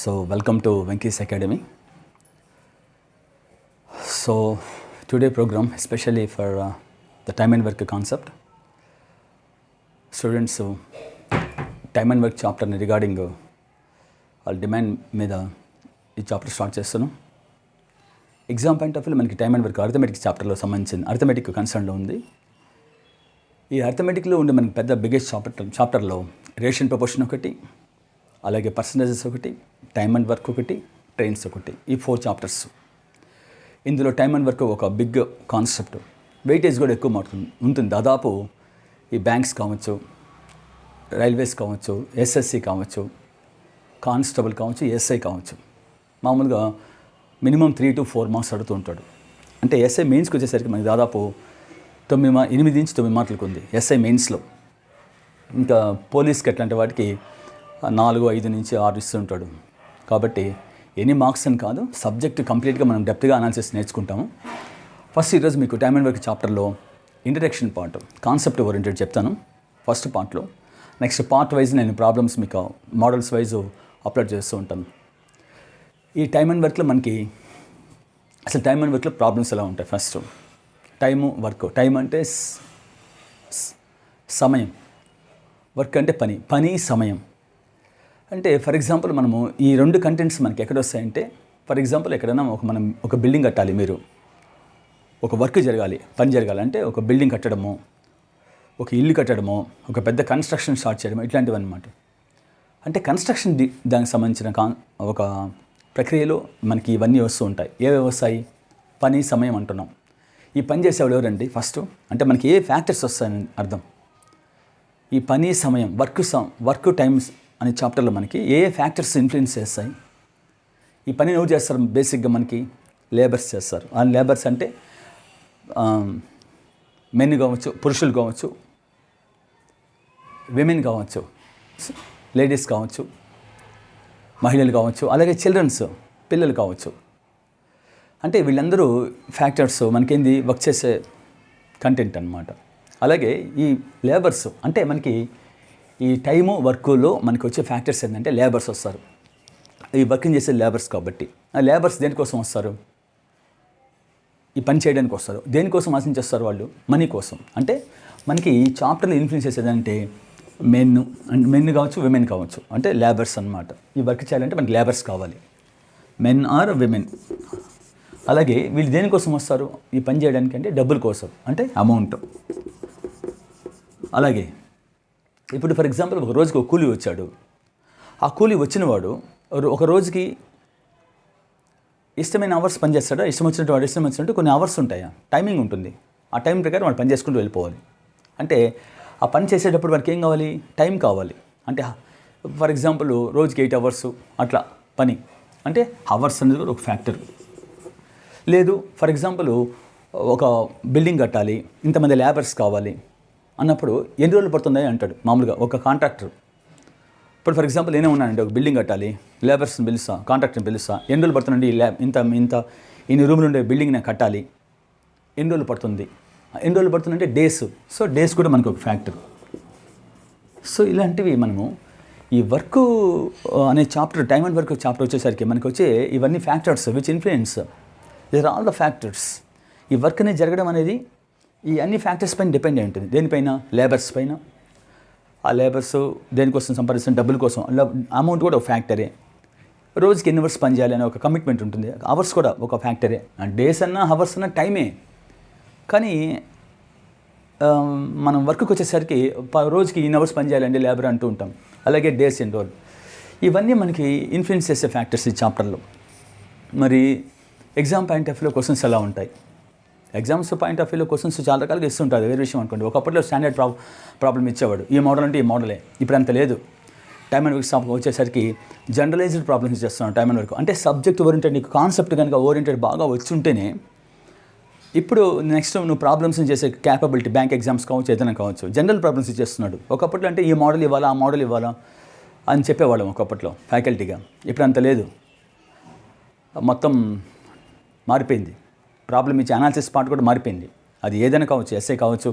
So welcome to Venky's Academy. So today program especially for the time and work concept. Students time and work chapter regarding వాళ్ళ demand మీద ఈ chapter start చేస్తాను. Exam point of view మనకి time and work arithmetic చాప్టర్లో సంబంధించిన arithmetic కన్సర్న్లో ఉంది. ఈ అర్థమెటిక్లో ఉండే మనకి పెద్ద బిగ్గెస్ట్ చాప్టర్లో రేషన్ ప్రపోర్షన్ ఒకటి, అలాగే పర్సంటేజెస్ ఒకటి, టైమ్ అండ్ వర్క్ ఒకటి, ట్రైన్స్ ఒకటి, ఈ 4 చాప్టర్స్. ఇందులో టైమ్ అండ్ వర్క్ ఒక బిగ్ కాన్సెప్ట్, వెయిటేజ్ కూడా ఎక్కువ ఉంటుంది. దాదాపు ఈ బ్యాంక్స్ కావచ్చు, రైల్వేస్ కావచ్చు, ఎస్ఎస్సి కావచ్చు, కానిస్టేబుల్ కావచ్చు, ఎస్ఐ కావచ్చు, మామూలుగా మినిమం 3 to 4 మార్క్స్ అడుగుతూ ఉంటాడు. అంటే ఎస్ఐ మెయిన్స్కి వచ్చేసరికి మనకి దాదాపు 8 నుంచి 9 మార్కులకు ఉంది ఎస్ఐ మెయిన్స్లో. ఇంకా పోలీస్కి అట్లాంటి వాటికి 4, 5 నుంచి 6 ఇస్తుంటాడు. కాబట్టి ఎన్ని మార్క్స్ అని కాదు, సబ్జెక్ట్ కంప్లీట్గా మనం డెప్త్గా అనాలిసిస్ నేర్చుకుంటాము. ఫస్ట్ ఈరోజు మీకు టైమ్ అండ్ వర్క్ చాప్టర్లో ఇంట్రడక్షన్ పార్ట్, కాన్సెప్ట్ ఓరియంటెడ్ చెప్తాను ఫస్ట్ పార్ట్లో. నెక్స్ట్ పార్ట్ వైజ్ నేను ప్రాబ్లమ్స్ మీకు మోడల్స్ వైజ్ అప్లోడ్ చేస్తూ ఉంటాను. ఈ టైమ్ అండ్ వర్క్లో మనకి అసలు టైమ్ అండ్ వర్క్లో ప్రాబ్లమ్స్ ఎలా ఉంటాయి? First time, work. టైం అంటే సమయం, వర్క్ అంటే పని సమయం. అంటే ఫర్ ఎగ్జాంపుల్ మనము ఈ 2 కంటెంట్స్ మనకి ఎక్కడ వస్తాయంటే, ఫర్ ఎగ్జాంపుల్ ఎక్కడైనా మనం ఒక బిల్డింగ్ కట్టాలి, మీరు ఒక వర్క్ జరగాలి, పని జరగాలి అంటే ఒక బిల్డింగ్ కట్టడము, ఒక ఇల్లు కట్టడము, ఒక పెద్ద కన్స్ట్రక్షన్ స్టార్ట్ చేయడము, ఇట్లాంటివి అన్నమాట. అంటే కన్స్ట్రక్షన్ దానికి సంబంధించిన ఒక ప్రక్రియలో మనకి ఇవన్నీ వస్తూ ఉంటాయి. ఏవే వస్తాయి? పని, సమయం అంటున్నాం. ఈ పని చేసేవాడు ఎవరండి? ఫస్ట్ అంటే మనకి ఏ ఫ్యాక్టర్స్ వస్తాయని అర్థం. ఈ పని, సమయం, వర్క్ టైమ్స్ అనే చాప్టర్లో మనకి ఏ ఫ్యాక్టర్స్ ఇన్ఫ్లుయెన్స్ చేస్తాయి? ఈ పని ఎవరు చేస్తారు? బేసిక్గా మనకి లేబర్స్ చేస్తారు. ఆ లేబర్స్ అంటే మెన్ కావచ్చు, పురుషులు కావచ్చు, విమెన్ కావచ్చు, లేడీస్ కావచ్చు, మహిళలు కావచ్చు, అలాగే చిల్డ్రన్స్, పిల్లలు కావచ్చు. అంటే వీళ్ళందరూ ఫ్యాక్టర్స్ మనకేంది, వర్క్ చేసే కంటెంట్ అన్నమాట. అలాగే ఈ లేబర్స్ అంటే మనకి ఈ టైము వర్క్లో మనకి వచ్చే ఫ్యాక్టర్స్ ఏంటంటే లేబర్స్ వస్తారు. ఈ వర్కింగ్ చేసే లేబర్స్ కాబట్టి ఆ లేబర్స్ దేనికోసం వస్తారు? ఈ పని చేయడానికి వస్తారు. దేనికోసం ఆశించేస్తారు వాళ్ళు? మనీ కోసం. అంటే మనకి ఈ చాప్టర్లో ఇన్ఫ్లుయెన్స్ చేసేదంటే మెన్ కావచ్చు, విమెన్ కావచ్చు, అంటే లేబర్స్ అన్నమాట. ఈ వర్క్ చేయాలంటే మనకి లేబర్స్ కావాలి, మెన్ ఆర్ విమెన్. అలాగే వీళ్ళు దేనికోసం వస్తారు? ఈ పని చేయడానికి అంటే డబ్బుల కోసం, అంటే అమౌంట్. అలాగే ఇప్పుడు ఫర్ ఎగ్జాంపుల్ ఒక రోజుకి ఒక కూలీ వచ్చాడు. ఆ కూలీ వచ్చినవాడు ఒక రోజుకి ఇష్టమైన అవర్స్ పని చేస్తాడా? ఇష్టం వచ్చినట్టు కొన్ని అవర్స్ ఉంటాయా? టైమింగ్ ఉంటుంది. ఆ టైం ప్రకారం వాడు పని చేసుకుంటూ వెళ్ళిపోవాలి. అంటే ఆ పని చేసేటప్పుడు వాడికి ఏం కావాలి? టైం కావాలి. అంటే ఫర్ ఎగ్జాంపుల్ రోజుకి 8 అవర్స్ అట్లా పని, అంటే అవర్స్ అనేది కూడా ఒక ఫ్యాక్టర్. లేదు ఫర్ ఎగ్జాంపుల్ ఒక బిల్డింగ్ కట్టాలి, ఇంతమంది లేబర్స్ కావాలి అన్నప్పుడు ఎన్ని రోజులు పడుతుంది అంటాడు మామూలుగా ఒక కాంట్రాక్టర్. ఇప్పుడు ఫర్ ఎగ్జాంపుల్ నేనే ఉన్నానండి, ఒక బిల్డింగ్ కట్టాలి, లేబర్స్ని పిలుస్తా, కాంట్రాక్టర్ని పిలుస్తా, ఎన్ని రోజులు పడుతుందండి ఇన్ని రూములు ఉండే బిల్డింగ్ నేను కట్టాలి, ఎన్ని రోజులు పడుతుంది? ఎన్ని రోజులు పడుతుందంటే డేస్. సో డేస్ కూడా మనకు ఒక ఫ్యాక్టర్. సో ఇలాంటివి మనము ఈ వర్క్ అనే chapter, time and work chapter వచ్చేసరికి మనకు వచ్చే ఇవన్నీ factors which influence, these are all the factors. ఈ వర్క్ అనేది జరగడం అనేది ఈ అన్ని ఫ్యాక్టర్స్ పైన డిపెండ్ అయి ఉంటుంది. దేనిపైన? లేబర్స్ పైన. ఆ లేబర్స్ దేనికోసం సంపాదిస్తున్న డబ్బుల కోసం, అమౌంట్ కూడా ఒక ఫ్యాక్టరే. రోజుకి ఎన్ని అవర్స్ పని చేయాలి అనే ఒక కమిట్మెంట్ ఉంటుంది, అవర్స్ కూడా ఒక ఫ్యాక్టరే. డేస్ అన్నా అవర్స్ అన్నా టైమే. కానీ మనం వర్క్కి వచ్చేసరికి రోజుకి ఇన్ని అవర్స్ పని చేయాలండి లేబర్ అంటూ ఉంటాం. అలాగే డేస్ అండ్ ఆల్, ఇవన్నీ మనకి ఇన్ఫ్లుయెన్స్ చేసే ఫ్యాక్టర్స్ ఈ చాప్టర్లో. మరి ఎగ్జామ్ పాయింట్ ఆఫ్ వ్యూలో క్వశ్చన్స్ ఎలా ఉంటాయి? ఎగ్జామ్స్ పాయింట్ ఆఫ్ వ్యూలో క్వశ్చన్స్ చాలా రకాలుగా ఇస్తుంటుంది. వేరే విషయం అనుకోండి, ఒకప్పట్లో స్టాండర్డ్ ప్రాబ్లం ఇచ్చేవాడు, ఈ మోడల్ అంటే ఈ మోడలే. ఇప్పుడు అంత లేదు. టైమ్ అండ్ వర్క్ వచ్చేసరికి జనరలైజ్డ్ ప్రాబ్లమ్స్ చేస్తున్నాం. టైమ్ అండ్ వర్క్ అంటే సబ్జెక్ట్ ఓరియంటెడ్, నీకు కాన్సెప్ట్ కనుక ఓరియంటెడ్ బాగా వచ్చి ఉంటేనే ఇప్పుడు నెక్స్ట్ నువ్వు ప్రాబ్లమ్స్ని చేసే క్యాపబిలిటీ, బ్యాంక్ ఎగ్జామ్స్ కావచ్చు, ఏదైనా కావచ్చు, జనరల్ ప్రాబ్లమ్స్ ఇచ్చేస్తున్నాడు. ఒకప్పట్లో అంటే ఈ మోడల్ ఇవ్వాలా, ఆ మోడల్ ఇవ్వాలా అని చెప్పేవాళ్ళం ఒకప్పట్లో ఫ్యాకల్టీగా. ఇప్పుడు అంత లేదు, మొత్తం మారిపోయింది. ప్రాబ్లం ఇచ్చే అనాలిసిస్ పార్ట్ కూడా మారిపోయింది. అది ఏదైనా కావచ్చు, ఎస్ఏ కావచ్చు,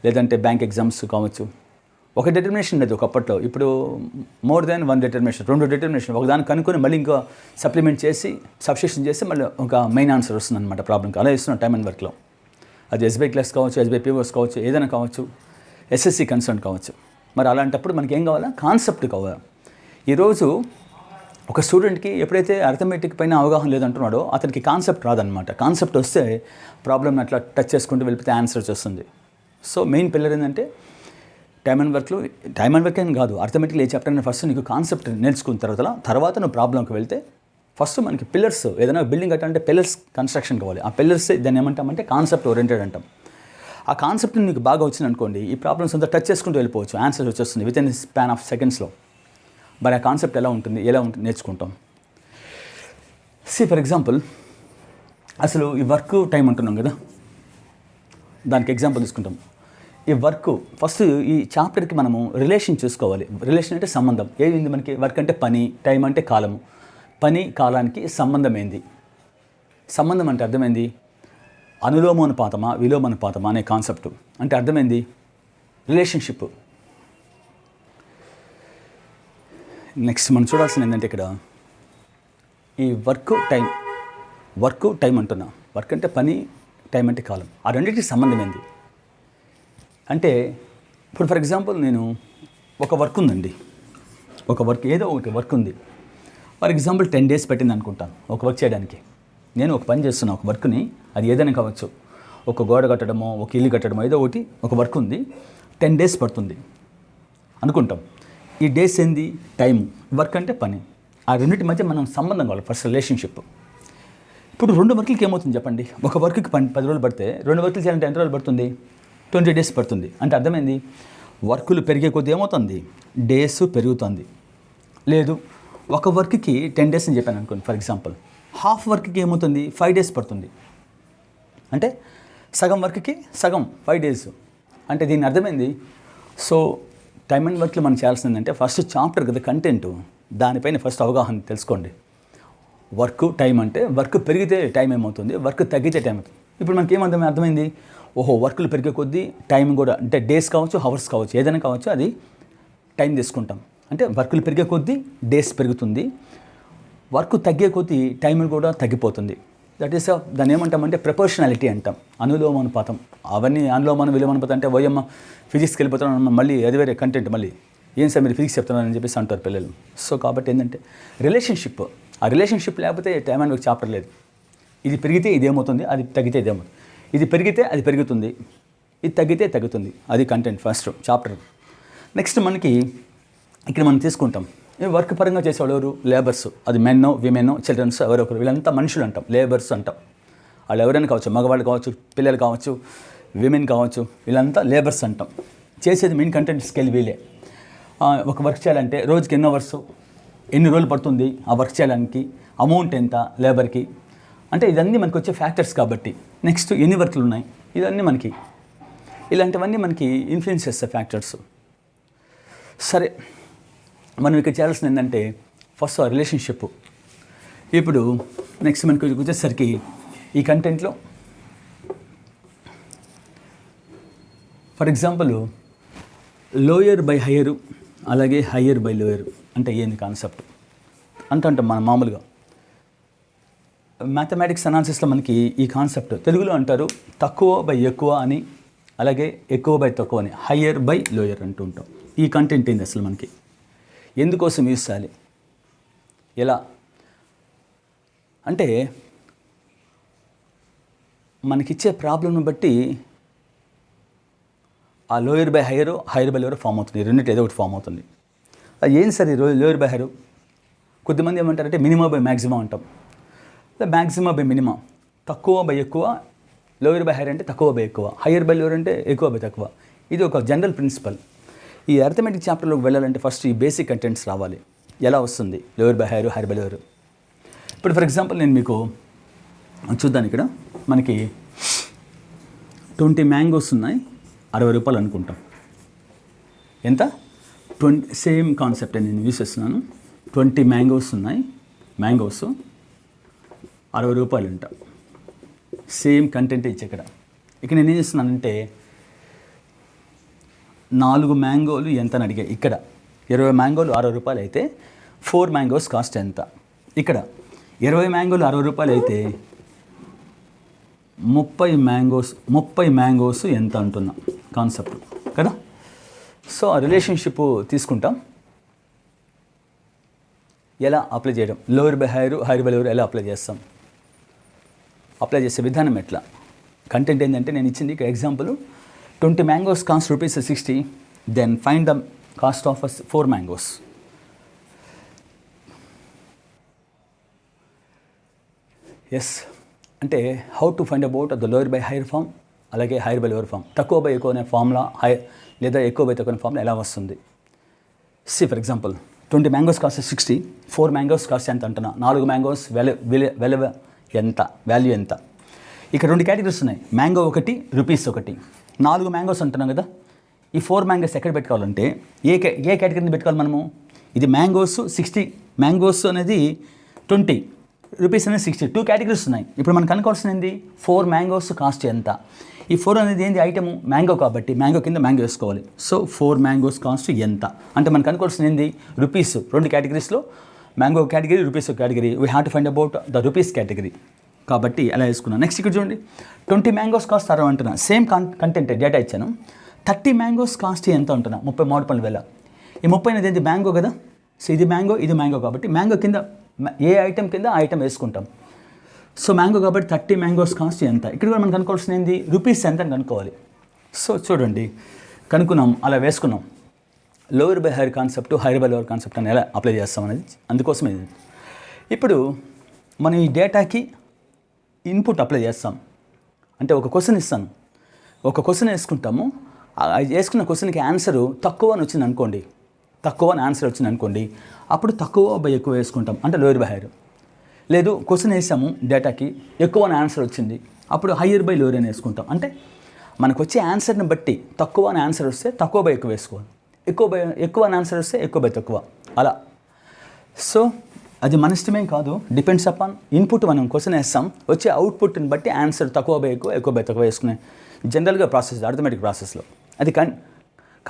లేదంటే బ్యాంక్ ఎగ్జామ్స్ కావచ్చు, ఒక డిటర్మినేషన్ లేదు ఒకప్పట్లో. ఇప్పుడు more than one determination, 2 determination. ఒకదాన్ని కనుక్కొని మళ్ళీ ఇంకో సప్లిమెంట్ చేసి సబ్స్టిట్యూషన్ చేసి మళ్ళీ ఒక మెయిన్ ఆన్సర్ వస్తుంది అనమాట ప్రాబ్లంకి. అలా ఇస్తున్నాం టైమ్ అండ్ వర్క్లో. అది ఎస్బీఐ క్లాస్ కావచ్చు, ఎస్బీఐ పీఓఎస్ కావచ్చు, ఏదైనా కావచ్చు, ఎస్ఎస్సి కన్సర్న్ కావచ్చు. మరి అలాంటప్పుడు మనకి ఏం కావాలా? కాన్సెప్ట్ కావాలి. ఈరోజు ఒక స్టూడెంట్కి ఎప్పుడైతే అర్థమెటిక్ పైన అవగాహన లేదంటున్నాడో అతనికి కాన్సెప్ట్ రాదనమాట. కాన్సెప్ట్ వస్తే ప్రాబ్లమ్ని అట్లా టచ్ చేసుకుంటూ వెళ్ళిపోతే ఆన్సర్ వస్తుంది. సో మెయిన్ పిల్లర్ ఏంటంటే టైమ్ అండ్ వర్క్ అని కాదు, అర్థమెటిక్లో ఏ చాప్టర్ అయినా ఫస్ట్ నీకు కాన్సెప్ట్ నేర్చుకున్న తర్వాత నువ్వు ప్రాబ్లంకి వెళ్తే ఫస్ట్ మనకి పిల్లర్స్, ఏదైనా బిల్డింగ్ కట్టాలంటే పిల్లర్స్ కన్స్ట్రక్షన్ కావాలి. ఆ పిల్లర్స్ దాన్ని ఏమంటామంటే కాన్సెప్ట్ ఓరియంటెడ్ అంటాం. ఆ కాన్సెప్ట్ నీకు బాగా వచ్చింది అనుకోండి, ఈ ప్రాబ్లమ్స్ అంతా టచ్ చేసుకుంటూ వెళ్ళిపోవచ్చు, ఆన్సర్ వచ్చేస్తుంది విత్ ఇన్ స్పాన్ ఆఫ్ సెకండ్స్లో. మరి ఆ కాన్సెప్ట్ ఎలా ఉంటుంది నేర్చుకుంటాం. ఫర్ ఎగ్జాంపుల్ అసలు ఈ వర్క్ టైం అంటున్నాం కదా, దానికి ఎగ్జాంపుల్ తీసుకుంటాం. ఈ వర్క్ ఫస్ట్ ఈ చాప్టర్కి మనము రిలేషన్ చూసుకోవాలి. రిలేషన్ అంటే సంబంధం. ఏది మనకి? వర్క్ అంటే పని, టైం అంటే కాలము. పని కాలానికి సంబంధం ఏంది? సంబంధం అంటే అర్థమైంది అనులోమానుపాతమా విలోమానుపాతమా అనే కాన్సెప్ట్. అంటే అర్థమైంది రిలేషన్షిప్. నెక్స్ట్ మనం చూడాల్సింది ఏంటంటే ఇక్కడ ఈ వర్క్ టైం అంటున్నా. వర్క్ అంటే పని, టైం అంటే కాలం. ఆ రెండింటికి సంబంధం ఏంది అంటే, ఇప్పుడు ఫర్ ఎగ్జాంపుల్ నేను ఒక వర్క్ ఉందండి, ఏదో ఒకటి వర్క్ ఉంది. ఫర్ ఎగ్జాంపుల్ 10 days పెట్టింది అనుకుంటాను ఒక వర్క్ చేయడానికి. నేను ఒక పని చేస్తున్నా, ఒక వర్క్ని, అది ఏదైనా కావచ్చు, ఒక గోడ కట్టడమో, ఒక ఇల్లు కట్టడమో, ఏదో ఒకటి ఒక వర్క్ ఉంది, 10 days పడుతుంది అనుకుంటాం. ఈ డేస్ ఏంది? టైం. వర్క్ అంటే పని. ఆ రెండింటి మధ్య మనం సంబంధం కావాలి, ఫస్ట్ రిలేషన్షిప్. ఇప్పుడు 2 వర్క్లకి ఏమవుతుంది చెప్పండి? ఒక వర్క్కి 10 రోజులు పడితే 2 వర్క్లు చేయాలంటే ఎన్ని రోజులు పడుతుంది? 20 days పడుతుంది. అంటే అర్థమైంది వర్కులు పెరిగే కొద్దీ ఏమవుతుంది? డేస్ పెరుగుతుంది. లేదు ఒక వర్క్కి 10 days అని చెప్పాను అనుకోండి ఫర్ ఎగ్జాంపుల్, హాఫ్ వర్క్కి ఏమవుతుంది? 5 days పడుతుంది. అంటే సగం వర్క్కి సగం 5 days. అంటే దీని అర్థమైంది. సో టైమ్ అండ్ వర్క్లో మనం చేయాల్సింది అంటే ఫస్ట్ చాప్టర్ కదా కంటెంట్, దానిపైన ఫస్ట్ అవగాహన తెలుసుకోండి. వర్క్ టైం అంటే వర్క్ పెరిగితే టైం ఏమవుతుంది, వర్క్ తగ్గితే టైం అవుతుంది. ఇప్పుడు మనకి అర్థమైంది, ఓహో వర్కులు పెరిగే కొద్దీ టైం కూడా, అంటే డేస్ కావచ్చు, హవర్స్ కావచ్చు, ఏదైనా కావచ్చు, అది టైం తీసుకుంటాం. అంటే వర్కులు పెరిగే కొద్దీ డేస్ పెరుగుతుంది, వర్క్ తగ్గే కొద్దీ టైం కూడా తగ్గిపోతుంది. దట్ ఈస్ దాన్ని ఏమంటామంటే ప్రపోర్షనాలిటీ అంటాం, అనులోమానుపాతం. అవన్నీ విలోమానుపాతం అంటే ఓయమ్మ ఫిజిక్స్కి వెళ్ళిపోతున్నాం, మళ్ళీ అది వేరే కంటెంట్, మళ్ళీ ఏం సార్ మీరు ఫిజిక్స్ చెప్తున్నారని చెప్పేసి అంటారు పిల్లలు. సో కాబట్టి ఏంటంటే రిలేషన్షిప్, ఆ రిలేషన్షిప్ లేకపోతే టైం అండ్ వర్క్ చాప్టర్ లేదు. ఇది పెరిగితే ఇదేమవుతుంది, అది తగ్గితే ఇదేమవుతుంది. ఇది పెరిగితే అది పెరుగుతుంది, ఇది తగ్గితే తగ్గుతుంది. అది కంటెంట్ ఫస్ట్ చాప్టర్. నెక్స్ట్ మనకి ఇక్కడ మనం తీసుకుంటాం వర్క్ పరంగా చేసేవాళ్ళు ఎవరు? లేబర్స్. అది మెన్నో, విమెనో, చిల్డ్రన్స్, ఎవరొకరు, వీళ్ళంతా మనుషులు అంటాం, లేబర్స్ అంటాం. వాళ్ళు ఎవరైనా కావచ్చు, మగవాళ్ళు కావచ్చు, పిల్లలు కావచ్చు, విమెన్ కావచ్చు, వీళ్ళంతా లేబర్స్ అంటాం. చేసేది మెయిన్ కంటెంట్ స్కేల్ వీలే. ఒక వర్క్ చేయాలంటే రోజుకి ఎన్ని అవర్స్, ఎన్ని రోజులు పడుతుంది ఆ వర్క్ చేయడానికి, అమౌంట్ ఎంత లేబర్కి, అంటే ఇదన్నీ మనకు వచ్చే ఫ్యాక్టర్స్ కాబట్టి. నెక్స్ట్ ఎన్ని వర్క్లు ఉన్నాయి, ఇదన్నీ మనకి, ఇలాంటివన్నీ మనకి ఇన్ఫ్లుయెన్స్ చేసే ఫ్యాక్టర్స్. సరే, మనం ఇక్కడ చేయాల్సింది ఏంటంటే ఫస్ట్ ఆ రిలేషన్షిప్. ఇప్పుడు నెక్స్ట్ మనకి వచ్చేసరికి ఈ కంటెంట్లో for example lower by higher, అలాగే హయ్యర్ బై లోయర్ అంటే ఏంది కాన్సెప్ట్ అంటాం మనం మామూలుగా. మ్యాథమెటిక్స్ అనాలిసిస్లో మనకి ఈ కాన్సెప్ట్ తెలుగులో అంటారు తక్కువ బై ఎక్కువ అని, అలాగే ఎక్కువ బై తక్కువ అని, హయ్యర్ బై లోయర్ అంటూ ఉంటాం. ఈ కంటెంట్ ఏంది అసలు మనకి, ఎందుకోసం యూజ్ చేయాలి, ఎలా అంటే మనకిచ్చే ప్రాబ్లంను బట్టి ఆ lower by higher, higher by lower form అవుతుంది. రెండింటి ఏదో ఒకటి ఫామ్ అవుతుంది. అది ఏంటి సార్ ఈ లోయర్ బై హయ్యర్? కొద్దిమంది ఏమంటారంటే మినిమం బై మ్యాక్సిమం అంటాం. మ్యాక్సిమం బై మినిమం, తక్కువ బై ఎక్కువ. లోయర్ బై హైయర్ అంటే తక్కువ బై ఎక్కువ, హయ్యర్ బై లోయర్ అంటే ఎక్కువ బై తక్కువ. ఇది ఒక జనరల్ ప్రిన్సిపల్. ఈ అర్థమెటిక్ చాప్టర్లోకి వెళ్ళాలంటే ఫస్ట్ ఈ బేసిక్ కంటెంట్స్ రావాలి. ఎలా వస్తుంది lower by hire, hire by lower? ఇప్పుడు ఫర్ ఎగ్జాంపుల్ నేను మీకు చూద్దాను. ఇక్కడ మనకి 20 మ్యాంగోస్ ఉన్నాయి, 60 రూపాయలు అనుకుంటాం. ఎంత? 20. సేమ్ కాన్సెప్ట్ నేను యూస్ చేస్తున్నాను. 20 మ్యాంగోస్ ఉన్నాయి, మ్యాంగోస్ 60 రూపాయలు అంట. సేమ్ కంటెంట్ ఇచ్చి ఇక్కడ నేను ఏం చేస్తున్నానంటే 4 మ్యాంగోలు ఎంత అని అడిగాయి. ఇక్కడ 20 మ్యాంగోలు 60 రూపాయలు అయితే 4 మ్యాంగోస్ కాస్ట్ ఎంత? ఇక్కడ 20 మ్యాంగోలు 60 రూపాయలు అయితే 30 మ్యాంగోస్ ఎంత అంటున్నా కాన్సెప్ట్ కదా. సో ఆ రిలేషన్షిప్ తీసుకుంటాం. ఎలా అప్లై చేయడం, lower by higher, higher by lower ఎలా అప్లై చేస్తాం, అప్లై చేసే విధానం ఎట్లా. కంటెంట్ ఏంటంటే నేను ఇచ్చింది ఇక్కడ example 20 mangoes cost ₹60, then find the cost of 4 mangoes. ఎస్ అంటే how to find about the lower by higher form, అలాగే హైర్ బై లోయర్ ఫామ్. తక్కువ బై ఎక్కువ అనే ఫామ్లా లేదా ఎక్కువ బై తక్కువ ఫామ్లో ఎలా వస్తుంది. For example 20 mangoes cost 60, 4 mangoes cost ఎంత అంటున్నా. 4 మ్యాంగోస్ వాల్యూ ఎంత. ఇక్కడ 2 కేటగిరీస్ ఉన్నాయి, మ్యాంగో ఒకటి, రూపీస్ ఒకటి. 4 మ్యాంగోస్ అంటున్నాం కదా. ఈ 4 మ్యాంగోస్ ఎక్కడ పెట్టుకోవాలంటే ఏ కేటగిరీని పెట్టుకోవాలి మనము. ఇది మ్యాంగోస్ 60, మ్యాంగోస్ అనేది 20, రూపీస్ అనేది 60. 2 కేటగిరీస్ ఉన్నాయి. ఇప్పుడు మనకు కనుకోవాల్సింది 4 మ్యాంగోస్ కాస్ట్ ఎంత. ఈ 4 అనేది ఏంది ఐటమ్ మ్యాంగో కాబట్టి మ్యాంగో కింద మ్యాంగో వేసుకోవాలి. సో 4 మ్యాంగోస్ కాస్ట్ ఎంత అంటే మనకు కనుకోవాల్సింది ఏంది రూపీస్. 2 కేటగిరీస్లో mango category, rupees category. We have to find about the rupees category కాబట్టి అలా వేసుకున్నాను. నెక్స్ట్ ఇక్కడ చూడండి 20 మ్యాంగోస్ కాస్ట్ 60 అంటున్నా. సేమ్ కంటెంట్ డేటా ఇచ్చాను. 30 మ్యాంగోస్ కాస్ట్ ఎంత అంటున్నా. 30 మామిడి పండ్ల వేల. ఈ 30 అనేది ఏంది మ్యాంగో కదా. సో ఇది మ్యాంగో కాబట్టి మ్యాంగో కింద ఏ ఐటమ్ కింద ఆ ఐటమ్ వేసుకుంటాం. సో మ్యాంగో కాబట్టి 30 మ్యాంగోస్ కాస్ట్ ఎంత. ఇక్కడ కూడా మనం కనుక్కోవాల్సింది ఏంది రూపీస్ ఎంత అని కనుక్కోవాలి. సో చూడండి కనుక్కున్నాం, అలా వేసుకున్నాం. Lower by higher concept, higher by lower concept అని ఎలా అప్లై చేస్తాం అనేది అందుకోసం ఇది. ఇప్పుడు మనం ఈ డేటాకి ఇన్పుట్ అప్లై చేస్తాం. అంటే ఒక క్వశ్చన్ ఇస్తాను, ఒక క్వశ్చన్ వేసుకుంటాము. వేసుకున్న క్వశ్చన్కి ఆన్సరు తక్కువ అని వచ్చింది అనుకోండి, తక్కువ అని ఆన్సర్ వచ్చింది అనుకోండి, అప్పుడు తక్కువ బై ఎక్కువ వేసుకుంటాం, అంటే లోయర్ బై హైర్. లేదు క్వశ్చన్ వేసాము డేటాకి ఎక్కువ అని ఆన్సర్ వచ్చింది, అప్పుడు హయ్యర్ బై లోయర్ అని వేసుకుంటాం. అంటే మనకు వచ్చే ఆన్సర్ని బట్టి తక్కువ అని ఆన్సర్ వస్తే తక్కువ బై ఎక్కువ వేసుకోవాలి, ఎక్కువ అని ఆన్సర్ వస్తే ఎక్కువ బై తక్కువ అలా. సో అది మన ఇష్టమేం కాదు, డిపెండ్స్ అపాన్ ఇన్పుట్. మనం క్వశ్చన్ వేస్తాం, వచ్చే అవుట్పుట్ని బట్టి ఆన్సర్ తక్కువ బై ఎక్కువ బై తక్కువ వేసుకునే జనరల్గా ప్రాసెస్, అర్థమెటిక్ ప్రాసెస్లో. అది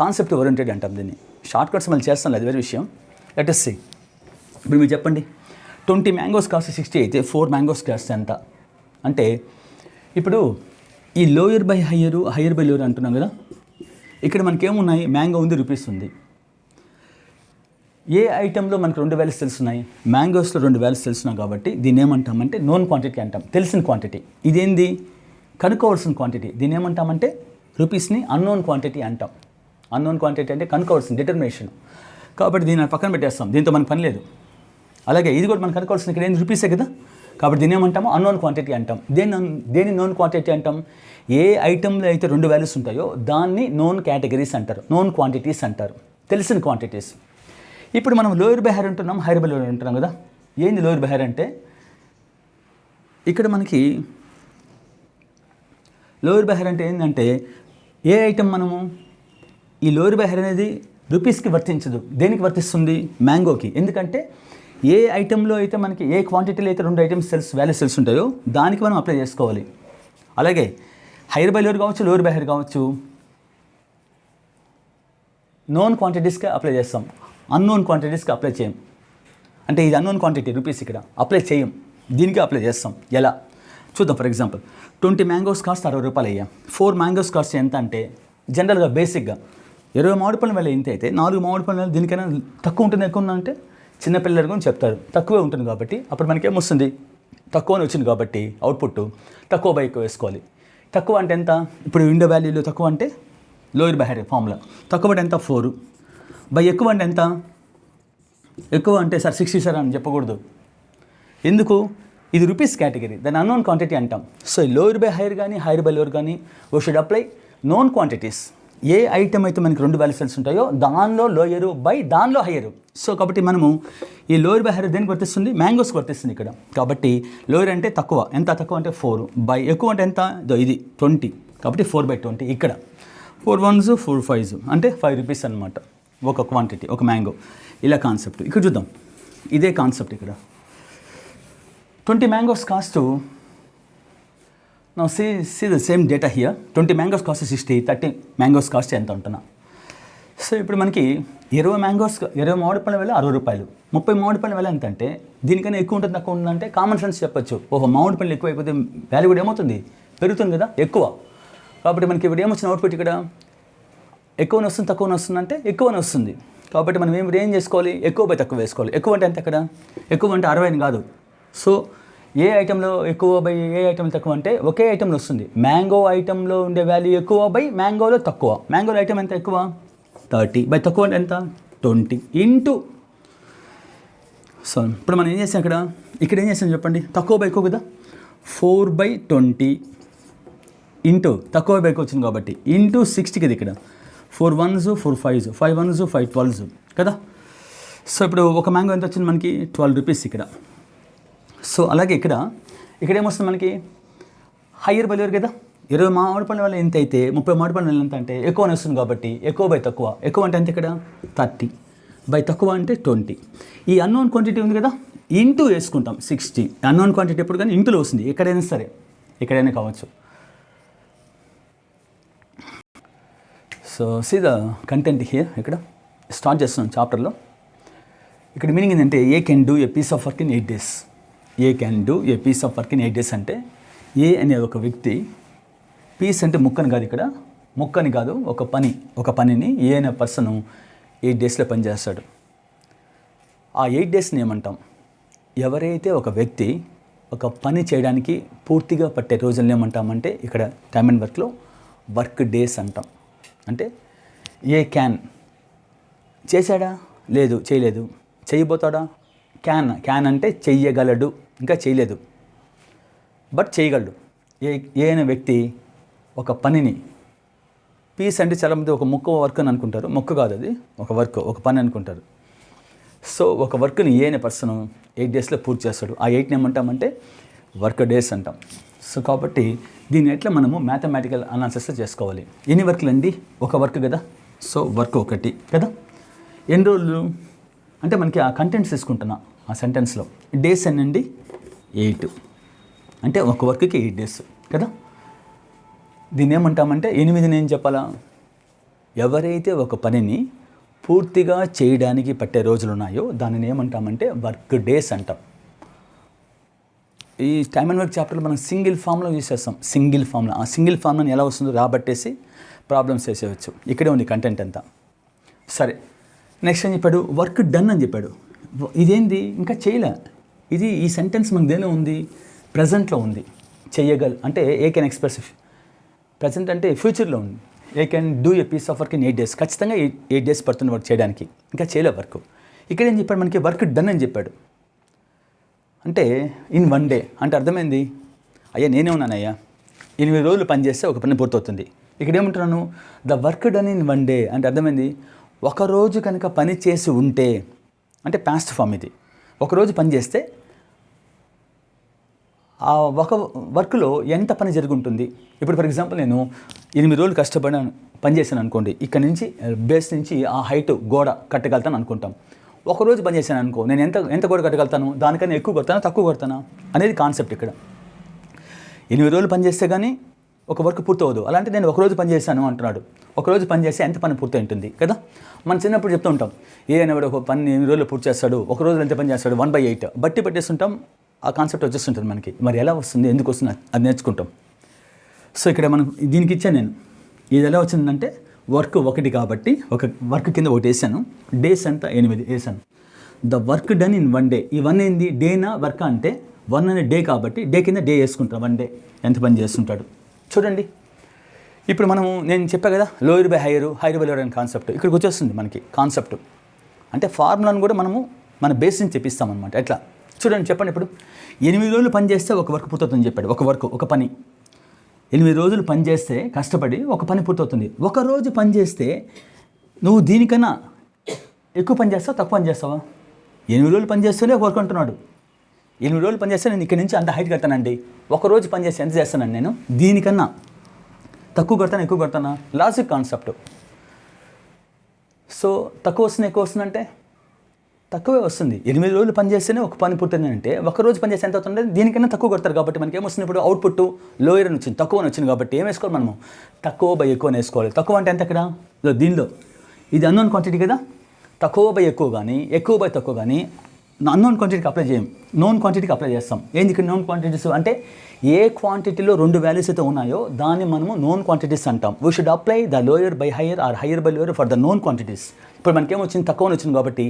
కాన్సెప్ట్ ఓరియంటెడ్ అంటాం దీన్ని. షార్ట్ కట్స్ మళ్ళీ చేస్తాం, అది వేరే విషయం. Let us see. ఇప్పుడు మీరు చెప్పండి 20 మ్యాంగోస్ కాస్ట్ 60 అయితే 4 మ్యాంగోస్ కాస్ట్ ఎంత అంటే, ఇప్పుడు ఈ lower by హయ్యరు, higher by lower అంటున్నాం కదా. ఇక్కడ మనకేమున్నాయి, మ్యాంగో ఉంది, రూపీస్ ఉంది. ఏ ఐటెంలో మనకు 2 వాల్యూస్ తెలుస్తున్నాయి, మ్యాంగోస్లో 2 వాల్యూస్ తెలుస్తున్నాయి కాబట్టి దీన్ని ఏమంటామంటే నోన్ క్వాంటిటీ అంటాం, తెలిసిన క్వాంటిటీ. ఇదేంది కనుక్కోవాల్సిన క్వాంటిటీ. దీన్ని ఏమంటామంటే రూపీస్ని అన్నోన్ క్వాంటిటీ అంటాం. అన్నోన్ క్వాంటిటీ అంటే కనుక్కోవాల్సిన డిటర్మినేషన్. కాబట్టి దీన్ని పక్కన పెట్టేస్తాం, దీంతో మనకు పని లేదు. అలాగే ఇది కూడా మనం కనుక్కోవాల్సిన ఇక్కడ ఏంది రూపీసే కదా, కాబట్టి దీన్ని ఏమంటాము అన్నోన్ క్వాంటిటీ అంటాం. దేని నోన్ క్వాంటిటీ అంటాం, ఏ ఐటెంలో అయితే 2 వాల్యూస్ ఉంటాయో దాన్ని నోన్ కేటగిరీస్ అంటారు, నోన్ క్వాంటిటీస్ అంటారు, తెలిసిన క్వాంటిటీస్. ఇప్పుడు మనం లోయర్ బై హైర్ అంటున్నాం, హైర్ బై లోయర్ అంటున్నాం కదా. ఏంది లోయర్ బై హైర్ అంటే, ఇక్కడ మనకి లోయర్ బై హైర్ అంటే ఏంటంటే ఏ ఐటెం మనము ఈ లోయర్ బై హైర్ అనేది రూపీస్కి వర్తించదు. దేనికి వర్తిస్తుంది, మ్యాంగోకి. ఎందుకంటే ఏ ఐటెంలో అయితే మనకి ఏ క్వాంటిటీలో అయితే 2 ఐటమ్స్ వాల్యూస్ సెల్స్ ఉంటాయో దానికి మనం అప్లై చేసుకోవాలి. అలాగే హైర్ బై లోయర్ కావచ్చు, లోయర్ బై హైర్ కావచ్చు, నోన్ క్వాంటిటీస్కి అప్లై చేస్తాం, అన్నోన్ క్వాంటిటీస్కి అప్లై చేయం. అంటే ఇది అన్నోన్ క్వాంటిటీ రూపీస్, ఇక్కడ అప్లై చేయం, దీనికి అప్లై చేస్తాం. ఎలా చూద్దాం. ఫర్ ఎగ్జాంపుల్ 20 మ్యాంగోస్ కాస్ట్ 60 రూపాయలు అయ్యాం. 4 మ్యాంగోస్ కాస్ట్ ఎంత అంటే జనరల్గా బేసిక్గా 20 మామిడి పళ్ళ వేల ఎంత అయితే 4 మామిడి పళ్ళ దీనికైనా తక్కువ ఉంటుంది, ఎక్కువ ఉన్నా అంటే చిన్నపిల్లల గురించి చెప్తారు, తక్కువే ఉంటుంది కాబట్టి అప్పుడు మనకేమొస్తుంది తక్కువ అని వచ్చింది కాబట్టి అవుట్పుట్ తక్కువ బై ఎక్కువ వేసుకోవాలి. తక్కువ అంటే ఎంత, ఇప్పుడు విండో వాల్యూలో తక్కువ అంటే లోయర్ బై హైర్ ఫార్ములా, తక్కువ అంటే ఎంత 4, బై ఎక్కువ అంటే ఎంత, ఎక్కువ అంటే సార్ 60 సార్ అని చెప్పకూడదు. ఎందుకు, ఇది రూపీస్ కేటగిరీ, దాన్ని అన్నోన్ క్వాంటిటీ అంటాం. సో లోయర్ బై హైర్ కానీ హైర్ బై లోయర్ కానీ we should apply known quantities. A item అయితే మనకి 2 వాల్యూస్ ఉంటాయో దానిలో లోయరు బై దానిలో హైయరు. సో కాబట్టి మనము ఈ లోయర్ బై హైర్ దేనికి వర్తిస్తుంది, మ్యాంగోస్కి వర్తిస్తుంది ఇక్కడ. కాబట్టి లోయర్ అంటే తక్కువ, ఎంత తక్కువ అంటే 4, బై ఎక్కువ అంటే ఎంత, ఇది 20, కాబట్టి 4/20. ఇక్కడ 4 1s 4 5s అంటే 5 రూపీస్ అనమాట ఒక క్వాంటిటీ, ఒక మ్యాంగో. ఇలా కాన్సెప్ట్ ఇక్కడ చూద్దాం. ఇదే కాన్సెప్ట్ ఇక్కడ 20 mangoes cost. Now see the same data here. 20 mangoes cost 60, 30 mangoes cost ఎంత అంటున్నా. సో ఇప్పుడు మనకి 20 మామిడి పళ్ళ విల 60 రూపాయలు, 30 మామిడి పళ్ళ విల ఎంత అంటే దీనికన్నా ఎక్కువ ఉంటుంది తక్కువ ఉంటుందంటే కామన్ సెన్స్ చెప్పొచ్చు. ఓహో, మామిడి పళ్ళు ఎక్కువ అయిపోతే వాల్యూ కూడా ఏమవుతుంది, పెరుగుతుంది కదా ఎక్కువ. కాబట్టి మనకి ఇప్పుడు ఏమొచ్చిన అవుట్పుట్ ఇక్కడ ఎక్కువనే వస్తుంది తక్కువనే వస్తుంది అంటే ఎక్కువనే వస్తుంది. కాబట్టి మనం ఏం చేసుకోవాలి, ఎక్కువ బై తక్కువ వేసుకోవాలి. ఎక్కువ అంటే ఎంత ఇక్కడ, ఎక్కువ అంటే 60 అని కాదు. సో ఏ ఐటెంలో ఎక్కువ బై ఏ ఐటెం తక్కువ అంటే ఒకే ఐటెంలో వస్తుంది. మ్యాంగో ఐటెంలో ఉండే వాల్యూ ఎక్కువ బై మ్యాంగోలో తక్కువ. మ్యాంగోలో ఐటెం ఎంత ఎక్కువ 30 బై తక్కువ అంటే ఎంత 20 ఇంటూ. సో ఇప్పుడు మనం ఏం చేసాం ఇక్కడ ఏం చేసాం చెప్పండి, తక్కువ బై ఎక్కువ కదా, 4/20 ఇంటూ తక్కువ బై ఎక్కువ వచ్చింది కాబట్టి ఇంటూ 60 కదా. ఇక్కడ 4 1s 4 5s 5 1s 5 12s కదా. సో ఇప్పుడు ఒక మ్యాంగో ఎంత వచ్చింది మనకి 12 రూపీస్ ఇక్కడ. సో అలాగే ఇక్కడ ఏమొస్తుంది మనకి హయ్యర్ వాల్యూ కదా. 20 మామిడి పళ్ళ వల్ల ఎంత అయితే 30 మామిడి పళ్ళ ఎంత అంటే ఎక్కువనే వస్తుంది కాబట్టి ఎక్కువ బై తక్కువ. ఎక్కువ అంటే ఎంత ఇక్కడ 30 బై తక్కువ అంటే 20. ఈ అన్నోన్ క్వాంటిటీ ఉంది కదా, ఇంటూ వేసుకుంటాం 60. అన్నోన్ క్వాంటిటీ ఎప్పుడు కానీ ఇంటూలో వస్తుంది, ఎక్కడైనా సరే, ఎక్కడైనా కావచ్చు. So see the content here. ఇక్కడ స్టార్ట్ చేస్తున్నాం చాప్టర్లో. ఇక్కడ మీనింగ్ ఏంటంటే A can do a piece of work in 8 days. A can do a piece of work in 8 days అంటే ఏ అనే ఒక వ్యక్తి, పీస్ అంటే ముక్కని కాదు, ఇక్కడ ముక్కని కాదు, ఒక పనిని ఏ అనే పర్సన్ 8 daysలో పనిచేస్తాడు. ఆ 8 daysని ఏమంటాం, ఎవరైతే ఒక వ్యక్తి ఒక పని చేయడానికి పూర్తిగా పట్టే రోజులను ఏమంటామంటే ఇక్కడ టైమ్ అండ్ వర్క్లో వర్క్ డేస్ అంటాం. అంటే ఏ క్యాన్ చేశాడా, లేదు చేయలేదు, చేయబోతాడా, క్యాన్ అంటే చెయ్యగలడు, ఇంకా చేయలేదు బట్ చేయగలడు. ఏ అనే వ్యక్తి ఒక పనిని, పీస్ అంటే చాలామంది ఒక ముక్క వర్క్ అని అనుకుంటారు, మొక్క కాదు అది, ఒక పని అనుకుంటారు. సో ఒక వర్క్ని ఏ అనే పర్సన్ 8 daysలో పూర్తి చేస్తాడు. ఆ 8ని ఏమంటామంటే వర్క్ డేస్ అంటాం. సో కాబట్టి దీన్ని ఎట్లా మనము మ్యాథమెటికల్ అనాలిసిస్ చేసుకోవాలి. ఎన్ని వర్క్లు అండి, ఒక వర్క్ కదా. సో వర్క్ ఒకటి కదా. ఎన్ని రోజులు అంటే మనకి ఆ కంటెంట్స్ తీసుకుంటున్నా ఆ సెంటెన్స్లో డేస్ ఎన్నండి 8 అంటే ఒక వర్క్కి 8 days కదా. దీన్ని ఏమంటామంటే 8 ఏం చెప్పాలా, ఎవరైతే ఒక పనిని పూర్తిగా చేయడానికి పట్టే రోజులు ఉన్నాయో దానిని ఏమంటామంటే వర్క్ డేస్ అంటాం. ఈ టైమ్ అండ్ వర్క్ చాప్టర్లో మనం సింగిల్ ఫామ్లో యూజ్ చేస్తాం. ఆ సింగిల్ ఫామ్ని ఎలా వస్తుందో రాబట్టేసి ప్రాబ్లమ్స్ చేసేయచ్చు. ఇక్కడే ఉంది కంటెంట్ అంతా. సరే, నెక్స్ట్ ఏం చెప్పాడు, వర్క్ డన్ అని చెప్పాడు. ఇదేంది, ఇంకా చేయలే. ఈ సెంటెన్స్ మనకు దేనిలో ఉంది, ప్రజెంట్లో ఉంది. అంటే ఏ కెన్ ఎక్స్ప్రెస్, ప్రజెంట్ అంటే ఫ్యూచర్లో ఉంది. A can do a piece of work in 8 days. ఖచ్చితంగా 8 days పడుతుంది వర్క్ చేయడానికి, ఇంకా చేయలే వర్క్. ఇక్కడ ఏం చెప్పాడు మనకి, వర్క్ డన్ అని చెప్పాడు. అంటే ఇన్ 1 day అంటే అర్థమైంది, అయ్యా నేనే ఉన్నానయ్యా 8 రోజులు పని చేస్తే ఒక పని పూర్తవుతుంది. ఇక్కడ ఏమంటున్నాను, the work done in 1 day అంటే అర్థమైంది, ఒకరోజు కనుక పని చేసి ఉంటే, అంటే పాస్ట్ ఫామ్ ఇది. ఒకరోజు పని చేస్తే ఆ ఒక వర్క్లో ఎంత పని జరుగుంటుంది. ఇప్పుడు ఫర్ ఎగ్జాంపుల్ నేను 8 రోజులు కష్టపడి పని చేశాను అనుకోండి, ఇక్కడ నుంచి బేస్ నుంచి ఆ హైట్ గోడ కట్టగలుగుతాను అనుకుంటాం. ఒకరోజు పని చేశాను అనుకో, నేను ఎంత గోడ కట్టగలుగుతాను, దానికన్నా ఎక్కువ కొడతానా తక్కువ కొడతానా అనేది కాన్సెప్ట్ ఇక్కడ. 8 రోజులు పని చేస్తే కానీ ఒక వర్క్ పూర్తవదు. అలాంటి నేను ఒకరోజు పని చేశాను అంటున్నాడు. ఒకరోజు పని చేస్తే ఎంత పని పూర్తి ఉంటుంది కదా. మనం చిన్నప్పుడు చెప్తూ ఉంటాం, అనేవాడు ఒక పని 8 రోజులు పూర్తి చేస్తాడు, ఒక రోజు ఎంత పని చేస్తాడు 1/8 బట్టి పెట్టేస్తుంటాం. ఆ కాన్సెప్ట్ వచ్చేస్తుంటుంది మనకి. మరి ఎలా వస్తుంది, ఎందుకు వస్తుంది అది నేర్చుకుంటాం. సో ఇక్కడ మనం దీనికి ఇచ్చాను నేను, ఇది ఎలా వచ్చిందంటే వర్క్ ఒకటి కాబట్టి ఒక వర్క్ కింద ఒకటి వేసాను, డేస్ అంతా 8 వేసాను. The work done in 1 day. ఈ 1 ఏంది, డేనా వర్క్ అంటే 1 అనే డే కాబట్టి డే కింద డే వేసుకుంటాం. 1 day ఎంత పని చేస్తుంటాడు చూడండి. ఇప్పుడు నేను చెప్పా కదా, lower by hire, hire by lower అనే కాన్సెప్ట్ ఇక్కడికి వచ్చేస్తుంది మనకి. కాన్సెప్ట్ అంటే ఫార్ములాను కూడా మన బేస్ నుంచి చెప్పిస్తామన్నమాట. ఎట్లా చూడండి, చెప్పండి. ఇప్పుడు 8 రోజులు పని చేస్తే ఒక వర్క్ పూర్తవుతుందని చెప్పాడు. ఒక పని 8 రోజులు పని చేస్తే కష్టపడి ఒక పని పూర్తవుతుంది. ఒక రోజు పని చేస్తే నువ్వు దీనికన్నా ఎక్కువ పని చేస్తావా తక్కువ పని చేస్తావా? 8 రోజులు పని చేస్తేనే ఒక వర్క్ అంటున్నాడు. 8 రోజులు పని చేస్తే నేను ఇక్కడ నుంచి అంత హైట్ కడతానండి. ఒక రోజు పని చేస్తే ఎంత చేస్తానండి నేను, దీనికన్నా తక్కువ కడతాను ఎక్కువ కడతానా, లాజిక్ కాన్సెప్ట్. సో తక్కువ వస్తుంది ఎక్కువ వస్తుందంటే తక్కువే వస్తుంది. 8 రోజులు పని చేస్తేనే ఒక పని పూర్తయింది అంటే ఒక రోజు పని చేస్తే ఎంత అవుతుంది, దీనికన్నా తక్కువ కొడతారు. కాబట్టి మనకి ఏమొస్తుంది, ఇప్పుడు అవుట్పుట్ లోయర్ అని వచ్చింది, తక్కువ అని వచ్చింది. కాబట్టి ఏం వేసుకోవాలి, మనము తక్కువ బై ఎక్కువ వేసుకోవాలి. తక్కువ అంటే ఎంత, ఇక్కడ దీనిలో ఇది అన్నోన్ క్వాంటిటీ కదా, తక్కువ బై ఎక్కువ కానీ ఎక్కువ బై తక్కువ కానీ అన్నోన్ క్వాంటిటీకి అప్లై చేయం, నోన్ క్వాంటిటీకి అప్లై చేస్తాం. ఏంది ఇక్కడ నోన్ క్వాంటిటీస్ అంటే ఏ క్వాంటిటీలో 2 వాల్యూస్ అయితే ఉన్నాయో దాన్ని మనము నోన్ క్వాంటిటీస్ అంటాం. We should apply the lower by higher or higher by lower for the known quantities. ఇప్పుడు మనకేమొచ్చింది, తక్కువ వచ్చింది కాబట్టి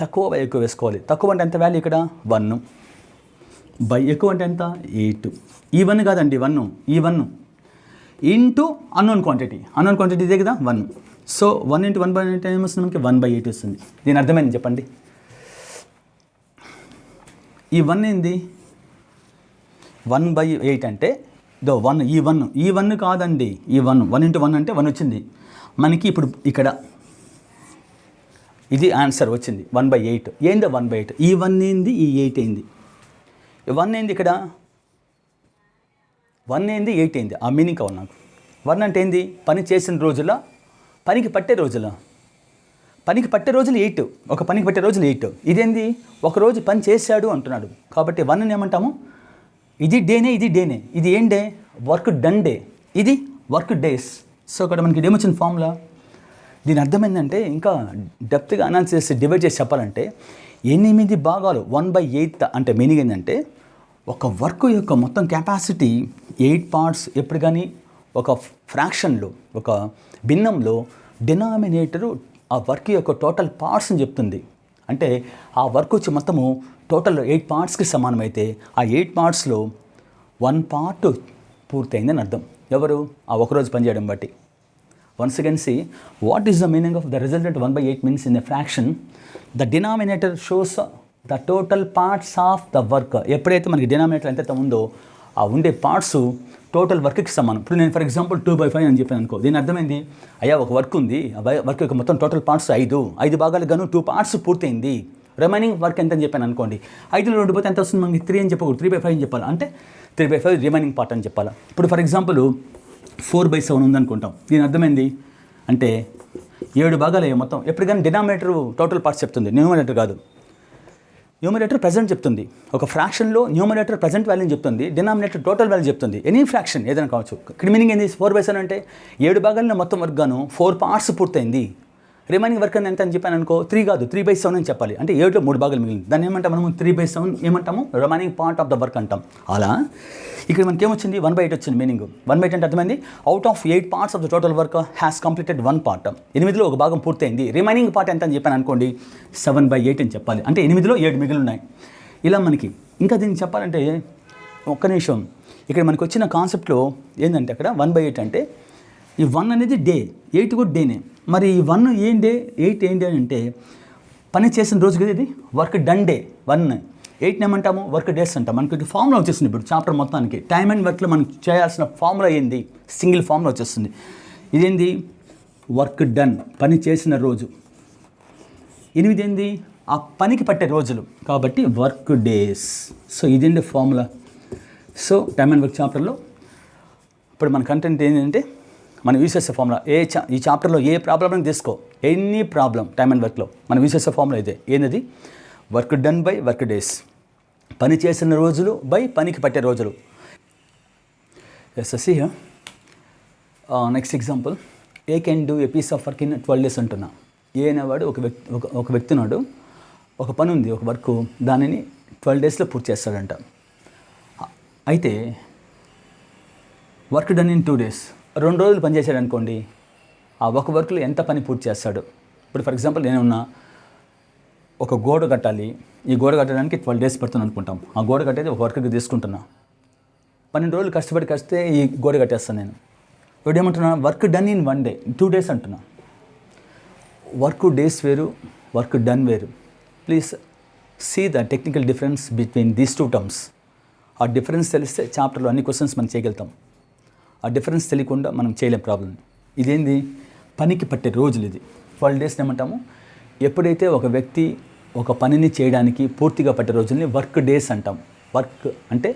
తక్కువ బై ఎక్కువ వేసుకోవాలి. తక్కువ అంటే ఎంత వాల్యూ ఇక్కడ 1, బై ఎక్కువ అంటే ఎంత 8. ఈ 1 కాదండి 1, ఈ 1 ఇంటూ అన్నోన్ క్వాంటిటీ ఇదే కదా 1. సో 1 × 1 బై 8 ఏమొస్తుంది మనకి 1/8 వస్తుంది. దీని అర్థమైంది చెప్పండి. ఈ 1 ఏంది 1/8 అంటే దో 1, ఈ 1 కాదండి, ఈ 1 × 1 అంటే 1 వచ్చింది మనకి. ఇప్పుడు ఇక్కడ ఇది ఆన్సర్ వచ్చింది 1/8. ఏంది 1/8? ఈ 1 ఏంది, ఈ 8 ఏంది? 1 ఏంది ఇక్కడ, 1 ఏంది 8 ఏంది? ఆ మీనింగ్ కావాలి నాకు. 1 అంటే ఏంది, పని చేసిన రోజుల, పనికి పట్టే రోజుల. పనికి పట్టే రోజులు 8, ఒక పనికి పట్టే రోజులు 8. ఇదేంది, ఒక రోజు పని చేశాడు అంటున్నాడు కాబట్టి 1 ఏమంటాము, ఇది డేనే, ఇది ఏం డే, వర్క్ డన్ డే, ఇది వర్క్ డేస్. సో ఇక్కడ మనకి ఏమొచ్చిన ఫార్ములా. దీని అర్థమైందంటే ఇంకా డెప్త్గా అనాలిసిస్ చేసి డివైడ్ చేసి చెప్పాలంటే 8 భాగాలు 1/8 అంటే మీనింగ్ ఏంటంటే ఒక వర్క్ యొక్క మొత్తం కెపాసిటీ 8 పార్ట్స్. ఎప్పుడు కానీ ఒక ఫ్రాక్షన్లో, ఒక భిన్నంలో డినామినేటరు ఆ వర్క్ యొక్క టోటల్ పార్ట్స్ అని చెప్తుంది. అంటే ఆ వర్క్ వచ్చి మొత్తము టోటల్ 8 పార్ట్స్కి సమానమైతే ఆ 8 పార్ట్స్లో 1 పార్ట్ పూర్తయిందని అర్థం. ఎవరు, ఆ ఒకరోజు పనిచేయడం బట్టి. Once again see what is the meaning of the resultant 1/8 means in a fraction. The denominator shows the total parts of the work. ఎప్పుడైతే మనకి డినామినేటర్ ఎంత ఉందో ఆ ఉండే పార్ట్స్ టోటల్ వర్క్కి సమానం. ఇప్పుడు నేను ఫర్ ఎగ్జాంపుల్ 2/5 అని చెప్పాను అనుకో. దీని అర్థమైంది, అయ్యా ఒక వర్క్ ఉంది, ఆ వర్క్ యొక్క మొత్తం టోటల్ పార్ట్స్ 5 భాగాలకు గాను 2 పార్ట్స్ పూర్తయింది, రిమైనింగ్ వర్క్ ఎంత అని చెప్పాను అనుకోండి. 5లో 2 పోతే ఎంత వస్తుంది మనకి 3 అని చెప్పకూడదు, 3/5 అని చెప్పాలి. అంటే 3/5 రిమైనింగ్ పార్ట్ అని చెప్పాలి. ఇప్పుడు ఫర్ ఎగ్జాంపుల్ 4/7 ఉందనుకుంటాం. దీని అర్థమైంది అంటే 7 భాగాలు మొత్తం. ఎప్పుడు కానీ డినామినేటర్ టోటల్ పార్ట్స్ చెప్తుంది, న్యూమరేటర్ కాదు. న్యూమరేటర్ ప్రజెంట్ చెప్తుంది. ఒక ఫ్రాక్షన్లో న్యూమరేటర్ ప్రజెంట్ వాల్యూని చెప్తుంది, డినామినేటర్ టోటల్ వాల్యూ చెప్తుంది. ఎనీ ఫ్రాక్షన్ ఏదైనా కావచ్చు. ఇక్కడ మీనింగ్ ఏంది, 4/7 అంటే 7 భాగాల్లో మొత్తం వర్క్ గాను 4 పార్ట్స్ పూర్తయింది, రిమైనింగ్ వర్క్ ఎంత అని చెప్పాను అనుకో, 3 కాదు 3/7 అని చెప్పాలి. అంటే 7లో 3 భాగాలు మిగిలింది. దాన్ని ఏమంటాం మనము 3/7 ఏమంటాము, remaining part of the work అంటాం. అలా ఇక్కడ మనకి ఏమొచ్చింది 1/8 వచ్చింది మీనింగ్. 1/8 అంటే అర్థమైంది, out of 8 parts of the total work has completed 1 part. 8లో ఒక భాగం పూర్తయింది, రిమైనింగ్ పార్ట్ ఎంత అని చెప్పాను అనుకోండి 7/8 అని చెప్పాలి. అంటే 8లో 7 మిగిలి ఉన్నాయి. ఇలా మనకి ఇంకా దీన్ని చెప్పాలంటే ఒక్క నిమిషం, ఇక్కడ మనకు వచ్చిన కాన్సెప్ట్లో ఏంటంటే అక్కడ 1/8 అంటే ఈ 1 అనేది డే, 8 కూడా డేనే. మరి ఈ 1 ఏం డే, 8 ఏంటి అని అంటే పని చేసిన రోజు కదా, ఇది వర్క్ డన్ డే 1. 8 ఏమంటాము, వర్క్ డేస్ అంటాం. మనకి ఫార్ములా వచ్చేస్తుంది ఇప్పుడు చాప్టర్ మొత్తానికి. టైమ్ అండ్ వర్క్లో మనం చేయాల్సిన ఫార్ములా ఏంది, సింగిల్ ఫార్ములా వచ్చేస్తుంది. ఇదేంది, వర్క్ డన్, పని చేసిన రోజు. 8 ఏంది, ఆ పనికి పట్టే రోజులు కాబట్టి వర్క్ డేస్. సో ఇదేంటి formula. So time and work చాప్టర్లో ఇప్పుడు మన కంటెంట్ ఏంటంటే మనం యూజ్ చేసే ఫార్ములా. ఈ చాప్టర్లో ఏ ప్రాబ్లమ్ తీసుకో, ఎనీ ప్రాబ్లం టైమ్ అండ్ వర్క్లో మనం యూజ్ చేసే ఫార్ములా ఇదే. ఏంటది, work done by work days, పని చేసిన రోజులు బై పనికి పట్టే రోజులు. SSC next example, A can do a piece of work in 12 days అంటున్నా. ఏ అనేవాడు ఒక వ్యక్తి నాడు ఒక పని ఉంది, ఒక వర్క్, దానిని 12 daysలో పూర్తి చేస్తాడంట. అయితే వర్క్ డన్ ఇన్ 2 days, 2 రోజులు పని చేశాడు అనుకోండి, ఆ ఒక వర్క్లో ఎంత పని పూర్తి చేస్తాడు. ఇప్పుడు ఫర్ ఎగ్జాంపుల్ నేనున్నా, ఒక గోడ కట్టాలి, ఈ గోడ కట్టడానికి 12 days పడుతుంది అనుకుంటాం. ఆ గోడ కట్టేది ఒక వర్క్కి తీసుకుంటున్నా, 12 రోజులు కష్టపడి కస్తే ఈ గోడ కట్టేస్తాను నేను. ఇప్పుడు ఏమంటున్నా, work done in 1 day, 2 days అంటున్నా. వర్క్ డేస్ వేరు, వర్క్ డన్ వేరు. Please see the technical difference between these 2 terms. ఆ డిఫరెన్స్ తెలిస్తే చాప్టర్లో అన్ని క్వశ్చన్స్ మనం చేయగలుగుతాం. ఆ డిఫరెన్స్ తెలియకుండా మనం చేయలేం ప్రాబ్లం. ఇదేంది, పనికి పట్టే రోజులు. ఇది 12 days ఏమంటాము, ఎప్పుడైతే ఒక వ్యక్తి ఒక పనిని చేయడానికి పూర్తిగా పట్టే రోజుల్ని వర్క్ డేస్ అంటాం. వర్క్ అంటే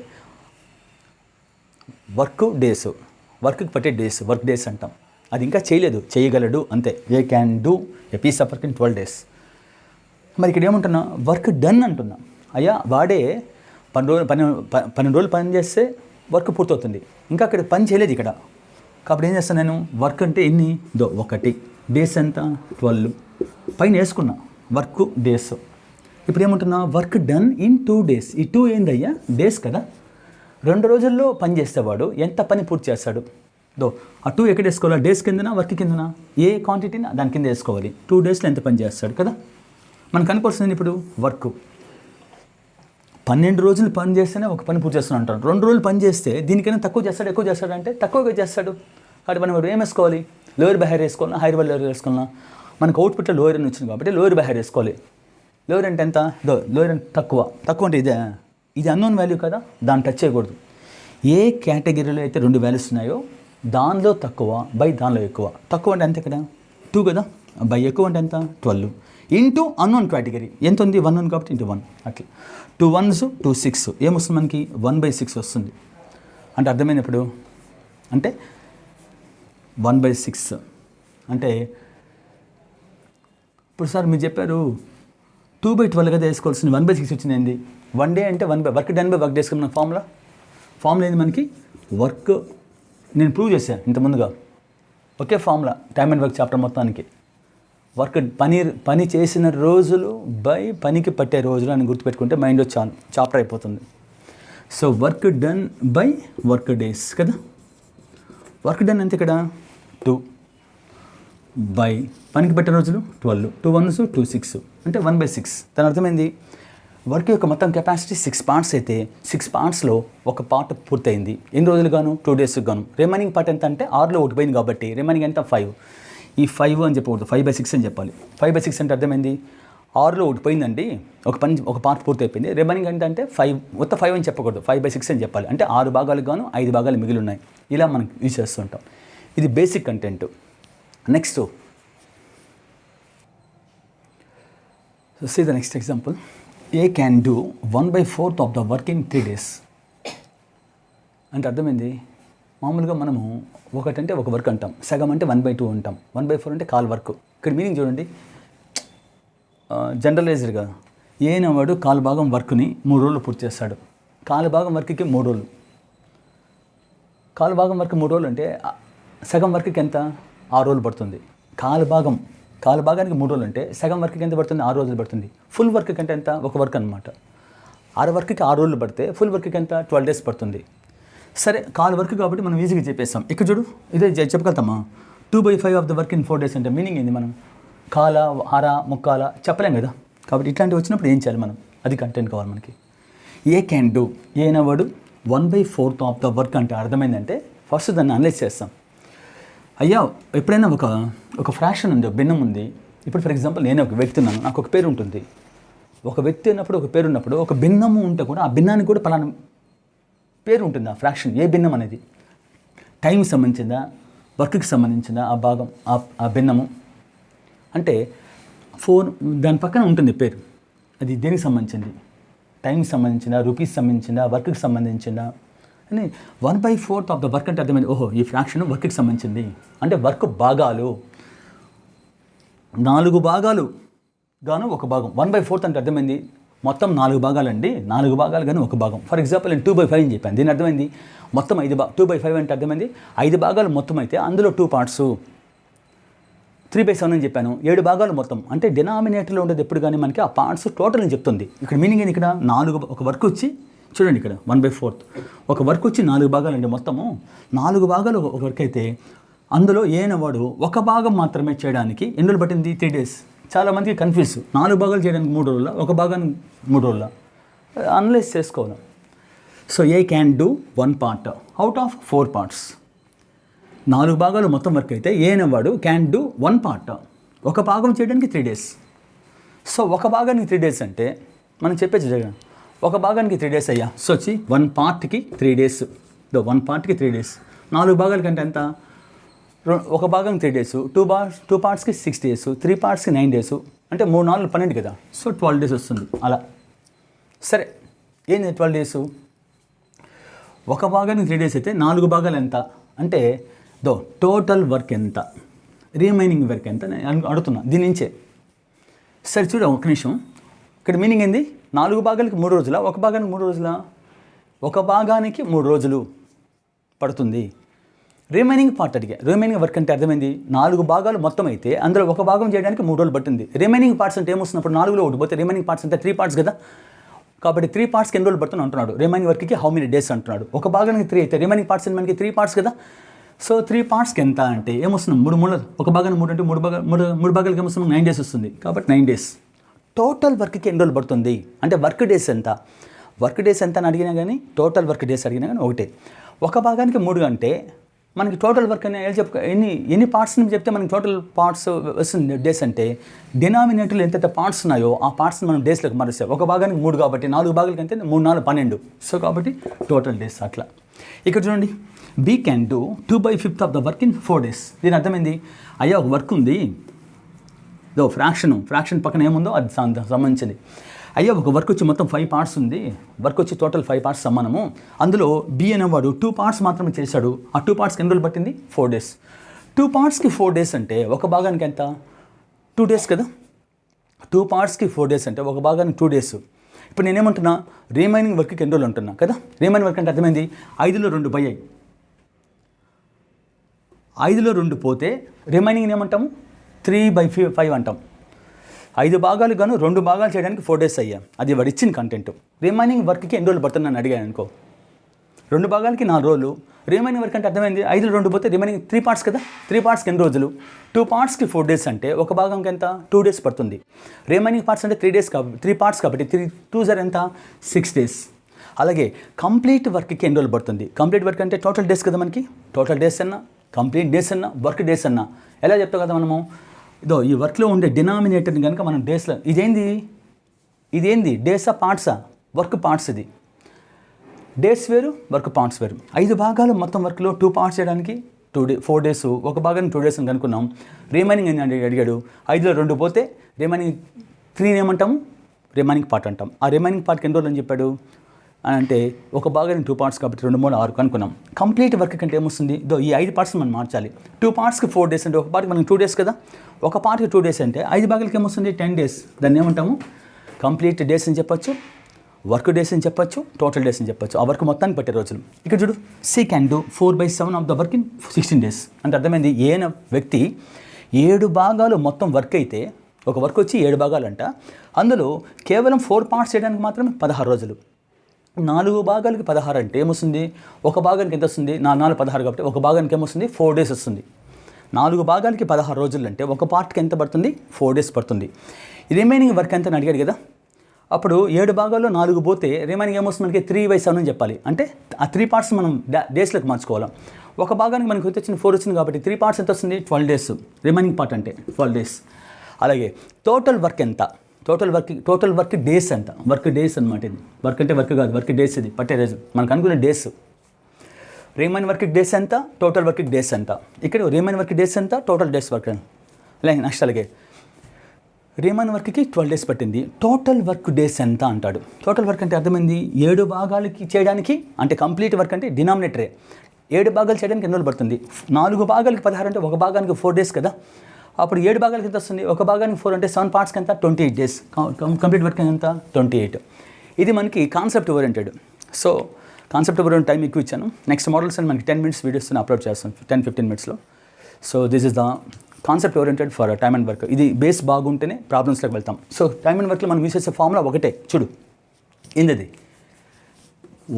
వర్క్ డేస్, వర్క్కి పట్టే డేస్ వర్క్ డేస్ అంటాం. అది ఇంకా చేయలేదు, చేయగలడు అంతే. A can do a piece of work in 12 days. మరి ఇక్కడ ఏమంటున్నా, వర్క్ డన్ అంటున్నా. అయ్యా వాడే 12 రోజులు పని చేస్తే వర్క్ పూర్తవుతుంది. ఇంకా అక్కడ పని చేయలేదు. ఇక్కడ కాబట్టి ఏం చేస్తాను నేను, వర్క్ అంటే ఎన్ని, ఒకటి, డేస్ ఎంత 12, పైన వేసుకున్నా వర్క్ డేస్. ఇప్పుడు ఏమంటున్నా, వర్క్ డన్ ఇన్ 2 days. ఈ 2 ఏందయ్యా, డేస్ కదా. 2 రోజుల్లో పని చేసేవాడు ఎంత పని పూర్తి చేస్తాడు. ఆ 2 ఎక్కడ వేసుకోవాలా, డేస్ కిందనా వర్క్ కిందనా, ఏ క్వాంటిటీనా దాని కింద వేసుకోవాలి. 2 daysలో ఎంత పని చేస్తాడు కదా. మనకు అనుకోవాల్సింది ఇప్పుడు వర్క్ 12 రోజులు పని చేస్తేనే ఒక పని పూర్తి చేస్తాను అంటారు. 2 రోజులు పని చేస్తే దీనికైనా తక్కువ చేస్తాడు, ఎక్కువ చేస్తాడు అంటే తక్కువగా చేస్తాడు. కాబట్టి మనం ఏం వేసుకోవాలి, లోయర్ బై హైర్ వేసుకోవాలా, హైర్ బై లోయర్ వేసుకోవాలా. మనకు అవుట్పుట్లో లోయర్ అని వచ్చింది కాబట్టి లోయర్ బై హైర్ వేసుకోవాలి. లోయర్ అంటే ఎంత, లోయర్ అంటే తక్కువ. తక్కువ అంటే ఇది అన్నోన్ వాల్యూ కదా, దాన్ని టచ్ చేయకూడదు. ఏ కేటగిరీలో అయితే 2 వాల్యూస్ ఉన్నాయో దానిలో తక్కువ, బై దానిలో ఎక్కువ. తక్కువ అంటే ఎంత ఇక్కడ 2 కదా, బై ఎక్కువ అంటే ఎంత 12 ఇంటూ అన్నోన్ కేటగిరీ ఎంత ఉంది 1 ఉంది కాబట్టి ఇంటూ 1. అట్లా 2 1s 2 6 ఏమొస్తుంది మనకి 1/6 వస్తుంది. అంటే అర్థమైనప్పుడు అంటే 1/6 అంటే ఇప్పుడు సార్ మీరు చెప్పారు 2/12 కదా వేసుకోవాల్సింది, 1/6 వచ్చింది ఏంది. 1 day అంటే work done by work days మన ఫార్ములా ఏంది మనకి, వర్క్ నేను ప్రూవ్ చేశాను ఇంత ముందుగా. ఒకే formula time and work chapter మొత్తానికి. వర్క్ పని చేసిన రోజులు బై పనికి పట్టే రోజులు అని గుర్తుపెట్టుకుంటే మైండ్లో చాప్టర్ అయిపోతుంది. So work done by work days కదా. వర్క్ డన్ ఎంత ఇక్కడ 2 బై పనికి పట్టే రోజులు 12, 2 1s 2 6 అంటే 1/6. దాని అర్థమైంది, వర్క్ యొక్క మొత్తం కెపాసిటీ 6 parts అయితే 6 partsలో ఒక పార్ట్ పూర్తయింది. ఎన్ని రోజులు గాను 2 days గాను. రిమైనింగ్ పార్ట్ ఎంత అంటే 6లో ఒకటి పోయింది కాబట్టి రిమైనింగ్ ఎంత 5. ఈ 5 అని చెప్పకూడదు, 5/6 అని చెప్పాలి. 5/6 అంటే అర్థమైంది, 6లో ఒకటి పోయిందండి, ఒక పార్ట్ పూర్తి అయిపోయింది. రిమైనింగ్ అంటే 5, మొత్తం 5 అని చెప్పకూడదు, 5/6 అని చెప్పాలి. అంటే 6 భాగాలకు గాను 5 భాగాలు మిగిలి ఉన్నాయి. ఇలా మనం యూజ్ చేస్తుంటాం. ఇది basic content. Next see the next example. A can do 1/4 of the work in 3 days. అంటే అర్థమైంది, మామూలుగా మనము ఒకటంటే ఒక వర్క్ అంటాం, సగం అంటే 1/2 అంటాం, 1/4 అంటే కాల్ వర్క్. ఇక్కడ మీనింగ్ చూడండి, జనరలైజ్డ్గా ఏనవాడు కాలు భాగం వర్క్ని 3 రోజులు పూర్తి చేస్తాడు. కాలు భాగం వర్క్కి 3 రోజులు. కాలు భాగం వర్క్ 3 రోజులు అంటే సగం వర్క్కి ఎంత 6 రోజులు పడుతుంది. కాలు భాగానికి 3 రోజులు అంటే సగం వర్క్కి ఎంత పడుతుంది 6 రోజులు పడుతుంది. ఫుల్ వర్క్ కంటే ఎంత, ఒక వర్క్ అనమాట. 6 వర్క్కి 6 రోజులు పడితే ఫుల్ వర్క్కి ఎంత 12 days పడుతుంది. సరే కాలు వర్క్ కాబట్టి మనం ఈజీగా చెప్పేస్తాం. ఇక్కడ చూడు, ఇదే చెప్పగలుగుతామా 2/5 of the work in 4 days అంటే మీనింగ్ ఏంది, మనం కాల అర ముక్కాల చెప్పలేం కదా. కాబట్టి ఇట్లాంటివి వచ్చినప్పుడు ఏం చేయాలి మనం, అది కంటెంట్ కావాలి మనకి. ఏ క్యాన్ డూ, ఏనవాడు 1/4 ఆఫ్ ద వర్క్ అంటే అర్థమైందంటే ఫస్ట్ దాన్ని అనలైజ్ చేస్తాం. అయ్యా ఎప్పుడైనా ఒక ఫ్రాక్షన్ ఉంది, ఒక భిన్నం ఉంది. ఇప్పుడు ఫర్ ఎగ్జాంపుల్ నేను ఒక వ్యక్తి ఉన్నాను, నాకు ఒక పేరు ఉంటుంది. ఒక వ్యక్తి ఉన్నప్పుడు ఒక పేరు ఉన్నప్పుడు ఒక భిన్నము ఉంటే కూడా ఆ భిన్నానికి కూడా పలానా పేరు ఉంటుంది. ఆ ఫ్రాక్షన్ ఏ భిన్నం అనేది టైంకి సంబంధించిందా, వర్క్కి సంబంధించిందా, ఆ భాగం ఆ భిన్నము అంటే 4 దాని పక్కన ఉంటుంది పేరు. అది దేనికి సంబంధించింది, టైంకి సంబంధించిందా, రూపీస్ సంబంధించిందా, వర్క్కి సంబంధించిందా అని. 1/4 ఆఫ్ ద వర్క్ అంటే అర్థమైంది, ఓహో ఈ ఫ్రాక్షన్ వర్క్కి సంబంధించింది. అంటే వర్క్ భాగాలు 4 భాగాలు గాను ఒక భాగం. 1/4 అంటే అర్థమైంది మొత్తం 4 భాగాలండి, 4 భాగాలు కానీ ఒక భాగం. ఫర్ ఎగ్జాంపుల్ నేను 2/5 అని చెప్పాను, దీని అర్థమైంది మొత్తం 2/5 అంటే అర్థమైంది 5 భాగాలు మొత్తం అయితే అందులో 2 parts. 3/7 అని చెప్పాను, 7 భాగాలు మొత్తం. అంటే డినామినేటర్లో ఉండేది ఎప్పుడు కానీ మనకి ఆ పార్ట్స్ టోటల్ అని చెప్తుంది. ఇక్కడ మీనింగ్ ఏంది, ఇక్కడ 4 ఒక వర్క్ వచ్చి చూడండి, ఇక్కడ 1/4 ఒక వర్క్ వచ్చి 4 భాగాలు అండి. మొత్తము 4 భాగాలు ఒక వర్క్ అయితే అందులో ఏనవాడు ఒక భాగం మాత్రమే చేయడానికి ఎన్ని రోజులు పట్టింది 3 days. చాలామందికి కన్ఫ్యూజ్, 4 భాగాలు చేయడానికి 3 రోజుల, ఒక భాగానికి 3 రోజుల అనలైజ్ చేసుకోవాలి. So A can do 1 part out of 4 parts. 4 భాగాలు మొత్తం వర్క్ అయితే ఏనవాడు క్యాన్ డూ 1 part ఒక భాగం చేయడానికి 3 days. సో ఒక భాగానికి 3 days అంటే మనం చెప్పేది జరగదు, ఒక భాగానికి 3 days అయ్యా. సో వచ్చి 1 partకి 3 days, 1 partకి 3 days. 4 భాగాల కంటే ఎంత, ఒక భాగానికి 3 days, 2 partsకి 6 days, 3 partsకి 9 days అంటే 3 4 12 కదా. సో 12 days వస్తుంది అలా. సరే ఏంది 12 days, ఒక భాగానికి 3 days అయితే 4 భాగాలు ఎంత అంటే టోటల్ వర్క్ ఎంత, రిమైనింగ్ వర్క్ ఎంత నేను అడుగుతున్నా దీని నుంచే. సరే చూడ ఒక నిమిషం, ఇక్కడ మీనింగ్ ఏంది 4 భాగాలకి 3 రోజుల, ఒక భాగానికి 3 రోజుల, ఒక భాగానికి 3 రోజులు పడుతుంది. రిమైనింగ్ పార్ట్ అడిగా. రిమైనింగ్ వర్క్ అంటే అర్థమైంది 4 భాగాలు మొత్తం అయితే అందులో ఒక భాగం చేయడానికి 3 రోజులు పట్టింది. రిమైనింగ్ పార్ట్స్ అంటే ఏమొస్తున్నప్పుడు 4లో ఒకటి పోతే రిమైనింగ్ పార్ట్స్ అంటే 3 పార్ట్స్ కదా. కాబట్టి 3 పార్ట్స్కి ఎన్ని రోజులు పడుతుంది అంటున్నాడు. రిమైనింగ్ వర్క్కి హౌ మెనీ డేస్ అంటున్నాడు. ఒక భాగానికి 3 అయితే రిమైనింగ్ పార్ట్స్ మనకి 3 పార్ట్స్ కదా. సో 3 పార్ట్స్కి ఎంత అంటే ఏమొస్తుంది 3 ఒక భాగానికి 3 అంటే 3 భాగాలకి ఏమొస్తుంది 9 డేస్ వస్తుంది. కాబట్టి 9 డేస్. టోటల్ వర్క్కి ఎన్ని రోజులు పడుతుంది అంటే వర్క్ డేస్ ఎంత అని అడిగినా కానీ టోటల్ వర్క్ డేస్ అడిగినా కానీ ఒకటే. ఒక భాగానికి 3 అంటే మనకి టోటల్ వర్క్ అని ఎన్ని పార్ట్స్ని చెప్తే మనకి టోటల్ పార్ట్స్ వస్తుంది డేస్ అంటే డినామినేటర్లు ఎంతైతే పార్ట్స్ ఉన్నాయో ఆ పార్ట్స్ని మనం డేస్లోకి మారుస్తాం. ఒక భాగానికి 3 కాబట్టి 4 భాగాలకి అంటే 3 4 12. సో కాబట్టి టోటల్ డేస్ అట్లా. ఇక్కడ చూడండి B can do 2/5 of the work in 4 days. దీని అర్థమైంది అయ్యా ఒక వర్క్ ఉంది ఫ్రాక్షన్ పక్కన ఏముందో అది సంబంధించింది. అయ్యా ఒక వర్క్ వచ్చి మొత్తం 5 పార్ట్స్ ఉంది. వర్క్ వచ్చి టోటల్ 5 పార్ట్స్ సమానము. అందులో బి అనేవాడు 2 పార్ట్స్ మాత్రమే చేశాడు. ఆ 2 పార్ట్స్కి ఎన్ని రోజులు పట్టింది 4 days. 2 పార్ట్స్కి 4 days అంటే ఒక భాగానికి ఎంత 2 days కదా. 2 పార్ట్స్కి 4 days అంటే ఒక భాగానికి 2 days. ఇప్పుడు నేనేమంటున్నా రిమైనింగ్ వర్క్కి ఎన్ని రోజులు అంటున్నా కదా. రిమైనింగ్ వర్క్ అంటే అర్థమైంది 5లో 2 పోయాయి. 5లో 2 పోతే రిమైనింగ్ ఏమంటాము 3/5 అంటాం. 5 భాగాలు గాను 2 భాగాలు చేయడానికి 4 days అయ్యా. అది వాడు ఇచ్చిన కంటెంట్. రిమైనింగ్ వర్క్కి ఎన్ని రోజులు పడుతుంది అని అడిగాను అనుకో 2 భాగాలకి 4 రోజులు. రిమైనింగ్ వర్క్ అంటే అర్థమైంది 5లో 2 పోతే రిమైనింగ్ 3 పార్ట్స్ కదా. 3 పార్ట్స్కి ఎన్ని రోజులు 2 పార్ట్స్కి 4 days అంటే ఒక భాగంకి ఎంత 2 days పడుతుంది. రిమైనింగ్ పార్ట్స్ అంటే 3 days కాబట్టి 3 పార్ట్స్ కాబట్టి 3 2 ఎంత 6 days. అలాగే కంప్లీట్ వర్క్కి ఎన్ని రోజులు పడుతుంది. కంప్లీట్ వర్క్ అంటే టోటల్ డేస్ కదా. మనకి టోటల్ డేస్ అన్నా కంప్లీట్ డేస్ అన్నా వర్క్ డేస్ అన్నా ఎలా చెప్తావు కదా మనము. ఈ వర్క్లో ఉండే డినామినేటర్ని కనుక మనం డేస్లో ఇదేంది డేసా పార్ట్సా వర్క్ పార్ట్స్. ఇది డేస్ వేరు వర్క్ పార్ట్స్ వేరు. 5 భాగాలు మొత్తం వర్క్లో 2 పార్ట్స్ చేయడానికి 4 days. ఒక భాగాన్ని 2 days అని కనుక్కున్నాం. రిమైనింగ్ అని అడిగాడు 5లో 2 పోతే రిమైనింగ్ 3 ఏమంటాము రిమైనింగ్ పార్ట్ అంటాం. ఆ రిమైనింగ్ పార్ట్కి ఎన్ని రోజులు అని చెప్పాడు అని అంటే ఒక భాగానికి 2 పార్ట్స్ కాబట్టి 2 3 6 కనుక్కున్నాం. కంప్లీట్ వర్క్ కంటే ఏమొస్తుంది ఈ 5 పార్ట్స్ మనం మార్చాలి. 2 పార్ట్స్కి 4 days అంటే ఒక పార్ట్కి మనకి 2 days కదా. ఒక పార్ట్కి 2 days అంటే 5 భాగాలకి ఏమొస్తుంది 10 days. దాన్ని ఏమంటాము కంప్లీట్ డేస్ అని చెప్పొచ్చు, వర్క్ డేస్ అని చెప్పొచ్చు, టోటల్ డేస్ అని చెప్పొచ్చు. ఆ వర్క్ మొత్తానికి పట్టే రోజులు. ఇక్కడ చూడు C can do 4/7 of the work in 16 days. అంటే అర్థమైంది ఏన వ్యక్తి 7 భాగాలు మొత్తం వర్క్ అయితే ఒక వర్క్ వచ్చి 7 భాగాలు అంట. అందులో కేవలం 4 పార్ట్స్ చేయడానికి మాత్రమే 16 రోజులు. 4 భాగాలకి 16 అంటే ఏమొస్తుంది ఒక భాగానికి ఎంత వస్తుంది 4 16 కాబట్టి ఒక భాగానికి ఏమొస్తుంది 4 days వస్తుంది. 4 భాగాలకి 16 రోజులు అంటే ఒక పార్ట్కి ఎంత పడుతుంది 4 days పడుతుంది. రిమైనింగ్ వర్క్ ఎంత అని అడిగాడు కదా. అప్పుడు 7 భాగాల్లో 4 పోతే రిమైనింగ్ ఏమొస్తుంది మనకి 3/7 అని చెప్పాలి. అంటే ఆ 3 పార్ట్స్ మనం డేస్లోకి మార్చుకోవాలి. ఒక భాగానికి మనకి వచ్చిన 4 వచ్చింది కాబట్టి 3 పార్ట్స్ ఎంత వస్తుంది 12 days. రిమైనింగ్ పార్ట్ అంటే 12 days. అలాగే టోటల్ వర్క్ ఎంత టోటల్ వర్క్ డేస్ ఎంత వర్క్ డేస్ అనమాట. ఇది వర్క్ అంటే వర్క్ కాదు వర్క్ డేస్. ఇది పట్టే రోజు మనకు అనుకునే డేస్. రిమైన్ వర్క్ డేస్ ఎంత టోటల్ వర్క్ డేస్ ఎంత. ఇక్కడ రిమైన్ వర్క్ డేస్ ఎంత టోటల్ డేస్ వర్క్ అలాగే నెక్స్ట్. అలాగే రిమైన్ వర్క్కి 12 days పట్టింది. టోటల్ వర్క్ డేస్ ఎంత అంటాడు. టోటల్ వర్క్ అంటే అర్థమైంది 7 భాగాలకి చేయడానికి అంటే కంప్లీట్ వర్క్ అంటే డినామినేటరే 7 భాగాలు చేయడానికి ఎన్ని రోజులు పడుతుంది. 4 భాగాలకి 16 అంటే ఒక భాగానికి 4 days కదా. అప్పుడు 7 భాగాలకి ఎంత వస్తుంది ఒక భాగానికి 4 అంటే 7 పార్ట్స్కి ఎంత 28 days. కంప్లీట్ వర్క్ ఎంత 28. ఇది మనకి concept oriented. So concept oriented time ఎక్కువ ఇచ్చాను. నెక్స్ట్ మోడల్స్ అని మనకి 10 minutes వీడియోస్ అప్లోడ్ చేస్తాను 10-15 minutesలో. So this is the concept oriented for time and work. ఇది బేస్ బాగుంటేనే ప్రాబ్లమ్స్లోకి వెళ్తాం. సో టైమ్ అండ్ వర్క్లో మనం యూస్ చేసే ఫార్ములా ఒకటే చూడు. ఏంది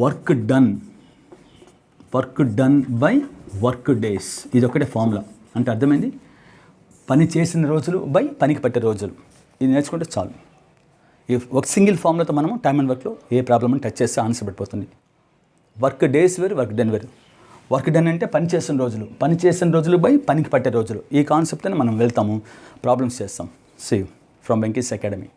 work done by work days. ఇది ఒకటే ఫార్ములా. అంటే అర్థమైంది పని చేసిన రోజులు బై పనికి పట్టే రోజులు. ఇది నేర్చుకుంటే చాలు. ఒక సింగిల్ ఫార్ములాతో మనము టైమ్ అండ్ వర్క్లో ఏ ప్రాబ్లమ్ని టచ్ చేస్తే ఆన్సర్ పడిపోతుంది. వర్క్ డేస్ వేరు వర్క్ డన్ వేరు. వర్క్ డన్ అంటే పని చేసిన రోజులు బై పనికి పట్టే రోజులు. ఈ కాన్సెప్ట్ని మనం వెళ్తాము ప్రాబ్లమ్స్ చేస్తాం. See you from Venky's academy.